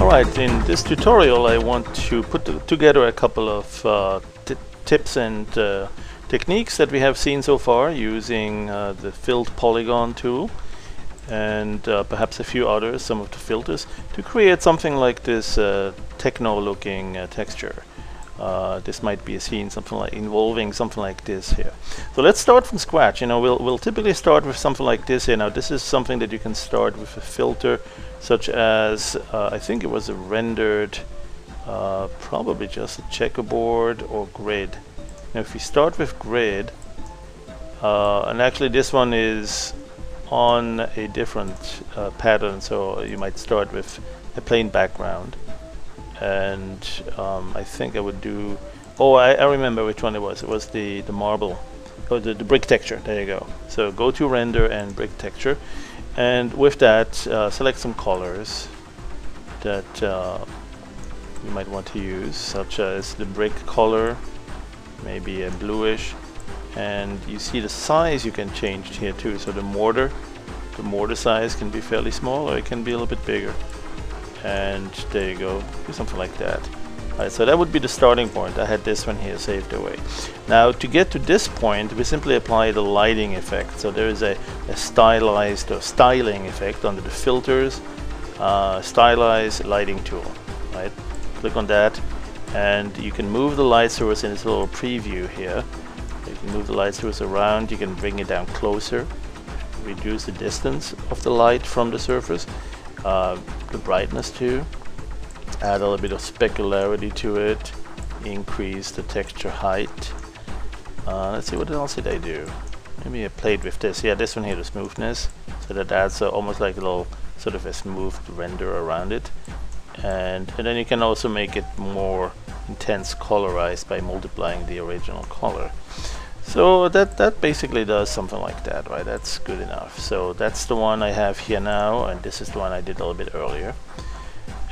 Alright, in this tutorial I want to put together a couple of tips and techniques that we have seen so far using the filled polygon tool and perhaps a few others, some of the filters, to create something like this techno looking texture. This might be a scene something like involving something like this here. So let's start from scratch. You know, we'll typically start with something like this here. Now this is something that you can start with a filter such as I think it was a rendered probably just a checkerboard or grid. Now if we start with grid, and actually this one is on a different pattern, so you might start with a plain background. And I think I would do, I remember which one it was. It was the marble, or the brick texture. There you go. So go to render and brick texture, and with that select some colors that you might want to use, such as the brick color, maybe a bluish, and you see the size you can change here too. So the mortar size can be fairly small, or it can be a little bit bigger. And there you go, do something like that. Alright, so that would be the starting point. I had this one here saved away. Now to get to this point, we simply apply the lighting effect. So there is a stylized or styling effect under the filters, stylize lighting tool. Right, click on that, and you can move the light source in this little preview here. You can move the light source around, you can bring it down closer, reduce the distance of the light from the surface. The brightness too, add a little bit of specularity to it, increase the texture height. Let's see, what else did I do? Maybe I played with this. Yeah, this one here, the smoothness, so that adds almost like a little sort of a smooth render around it. And then you can also make it more intense colorized by multiplying the original color. So that basically does something like that, right? That's good enough. So that's the one I have here now, and this is the one I did a little bit earlier.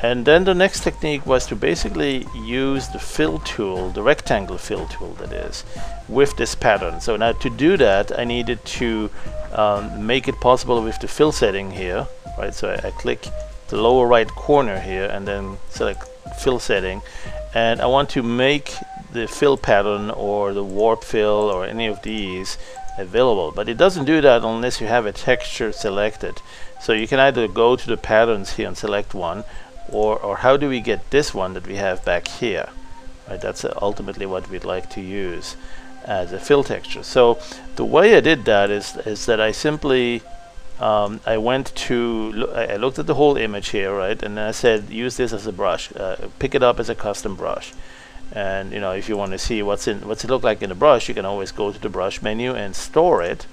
And then the next technique was to basically use the fill tool, the rectangle fill tool that is, with this pattern. So now to do that, I needed to make it possible with the fill setting here, right? So I click the lower right corner here and then select fill setting, and I want to make the fill pattern or the warp fill or any of these available, but it doesn't do that unless you have a texture selected. So you can either go to the patterns here and select one, or how do we get this one that we have back here, right? That's ultimately what we'd like to use as a fill texture. So the way I did that is that I simply I went to I looked at the whole image here, right, and then I said use this as a brush, pick it up as a custom brush. And you know, if you want to see what's it look like in the brush, you can always go to the brush menu and store it,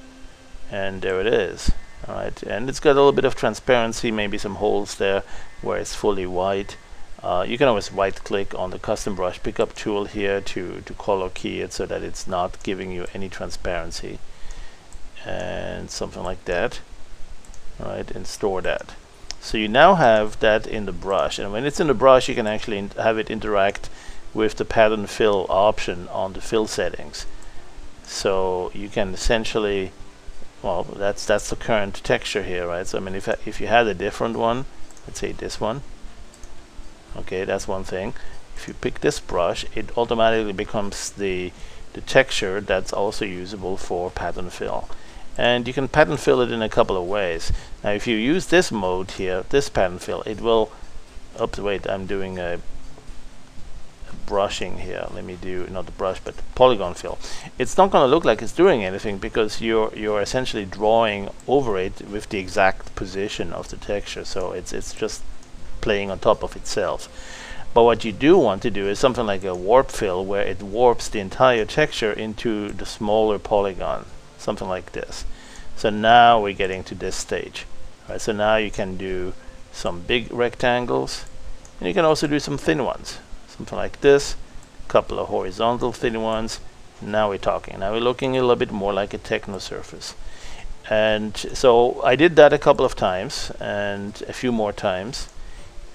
and there it is. All right, and it's got a little bit of transparency, maybe some holes there where it's fully white. You can always right click on the custom brush pickup tool here to color key it so that it's not giving you any transparency, and something like that. All right, and store that. So you now have that in the brush, and when it's in the brush you can actually have it interact with the pattern fill option on the fill settings. So you can essentially, well, that's the current texture here, right? So I mean, if you had a different one, let's say this one, okay, that's one thing. If you pick this brush, it automatically becomes the texture that's also usable for pattern fill. And you can pattern fill it in a couple of ways. Now if you use this mode here, this pattern fill, it will, oops, wait, I'm doing a brushing here. Let me do not the brush but the polygon fill. It's not going to look like it's doing anything because you're essentially drawing over it with the exact position of the texture, so it's just playing on top of itself. But what you do want to do is something like a warp fill, where it warps the entire texture into the smaller polygon, something like this. So now we're getting to this stage, right? So now you can do some big rectangles, and you can also do some thin ones, something like this, a couple of horizontal thin ones. Now we're talking. Now we're looking a little bit more like a techno surface. And so I did that a couple of times and a few more times,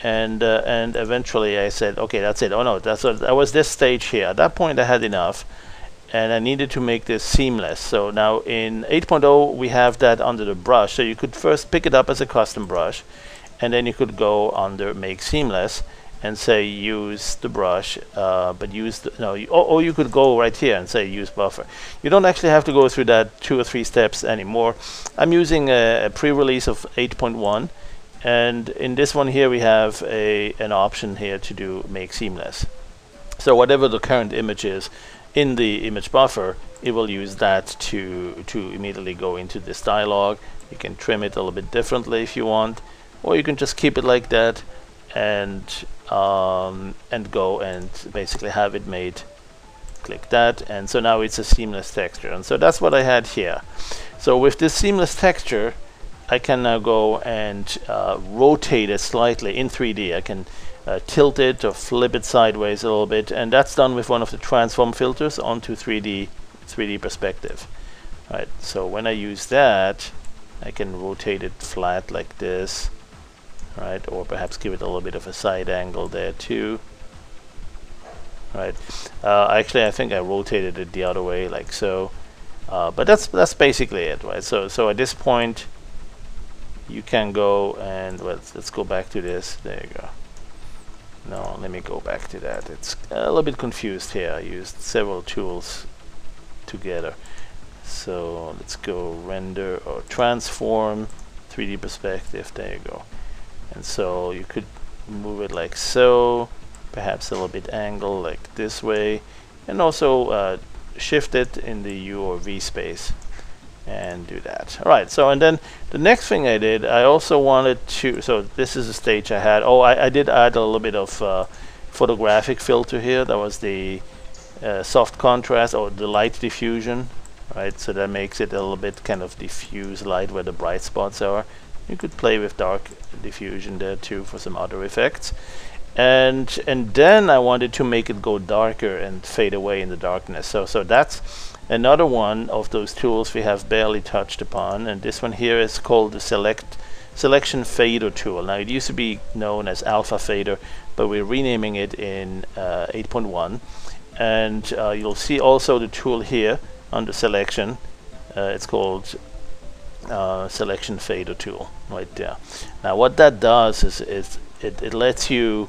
and eventually I said, okay, that's it. Oh no, that was this stage here. At that point I had enough, and I needed to make this seamless. So now in 8.0 we have that under the brush, so you could first pick it up as a custom brush, and then you could go under Make Seamless and say use the brush, but use the, no, or you could go right here and say use buffer. You don't actually have to go through that 2 or 3 steps anymore. I'm using a pre-release of 8.1, and in this one here we have an option here to do Make Seamless. So whatever the current image is in the image buffer, it will use that to immediately go into this dialog. You can trim it a little bit differently if you want, or you can just keep it like that and go and basically have it made. Click that, and so now it's a seamless texture, and so that's what I had here. So with this seamless texture, I can now go and rotate it slightly in 3D. I can tilt it or flip it sideways a little bit, and that's done with one of the transform filters onto 3D perspective. Right. So when I use that, I can rotate it flat like this, right, or perhaps give it a little bit of a side angle there too. Right. Actually, I think I rotated it the other way, like so. But that's basically it, right? So at this point, you can go and let's go back to this. There you go. No, let me go back to that. It's a little bit confused here. I used several tools together. So let's go render or transform 3D perspective. There you go. And so you could move it like so, perhaps a little bit angle like this way, and also shift it in the U or V space and do that. All right, so and then the next thing I did, I also wanted to, so this is a stage I had. Oh, I did add a little bit of photographic filter here. That was the soft contrast or the light diffusion, right? So that makes it a little bit kind of diffuse light where the bright spots are. You could play with dark diffusion there too for some other effects. And then I wanted to make it go darker and fade away in the darkness. So that's another one of those tools we have barely touched upon, and this one here is called the Selection Fader tool. Now it used to be known as Alpha Fader, but we're renaming it in 8.1, and you'll see also the tool here under Selection. It's called Selection Fader tool right there. Now what that does is it lets you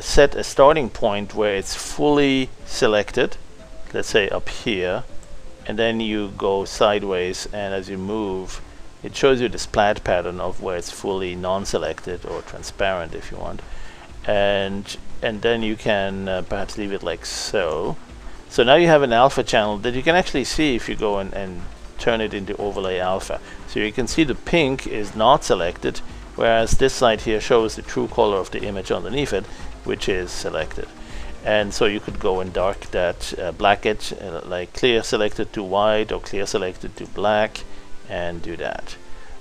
set a starting point where it's fully selected, let's say up here, and then you go sideways, and as you move it shows you the splat pattern of where it's fully non-selected or transparent if you want, and then you can perhaps leave it like so. So now you have an alpha channel that you can actually see if you go and turn it into overlay alpha. So you can see the pink is not selected, whereas this side here shows the true color of the image underneath it, which is selected. And so you could go and dark that, black it, like clear selected to white or clear selected to black, and do that.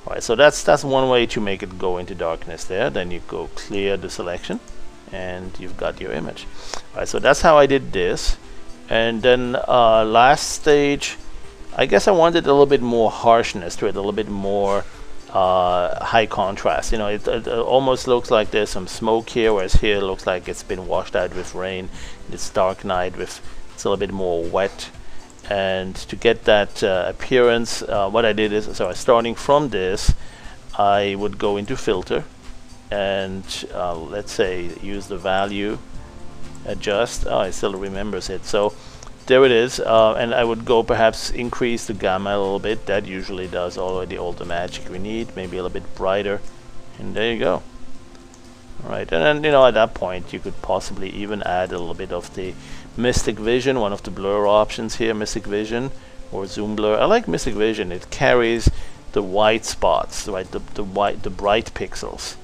All right, so that's one way to make it go into darkness there. Then you go clear the selection, and you've got your image. All right, so that's how I did this. And then last stage, I guess I wanted a little bit more harshness to it, a little bit more high contrast. You know, it almost looks like there's some smoke here, whereas here it looks like it's been washed out with rain. It's dark night with, it's a little bit more wet. And to get that appearance, what I did is, so starting from this, I would go into filter and let's say use the value, adjust. Oh, it still remembers it. So there it is, and I would go perhaps increase the gamma a little bit. That usually does already all the magic we need. Maybe a little bit brighter, and there you go. All right, and then, you know, at that point you could possibly even add a little bit of the Mystic Vision, one of the blur options here, Mystic Vision or Zoom Blur. I like Mystic Vision. It carries the white spots, right? The bright pixels.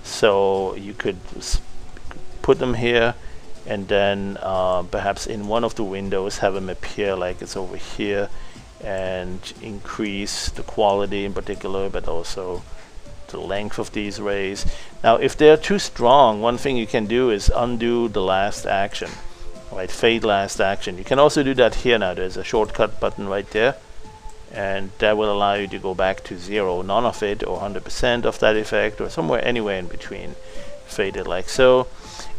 So you could put them here, and then perhaps in one of the windows have them appear like it's over here, and increase the quality in particular, but also the length of these rays. Now if they're too strong, one thing you can do is undo the last action, right? Fade last action. You can also do that here. Now there's a shortcut button right there, and that will allow you to go back to 0, none of it, or 100% of that effect, or somewhere anywhere in between. Fade it like so.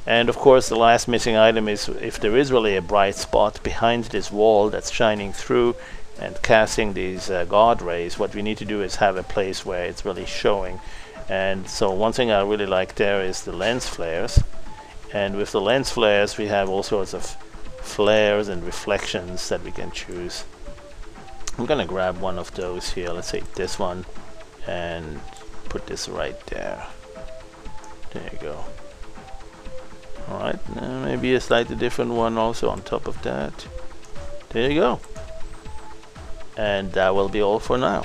And of course the last missing item is if there is really a bright spot behind this wall that's shining through and casting these God rays, what we need to do is have a place where it's really showing. And so one thing I really like there is the lens flares, and with the lens flares we have all sorts of flares and reflections that we can choose. I'm gonna grab one of those here, let's say this one, and put this right there. There you go. Alright, maybe a slightly different one also on top of that. There you go. And that will be all for now.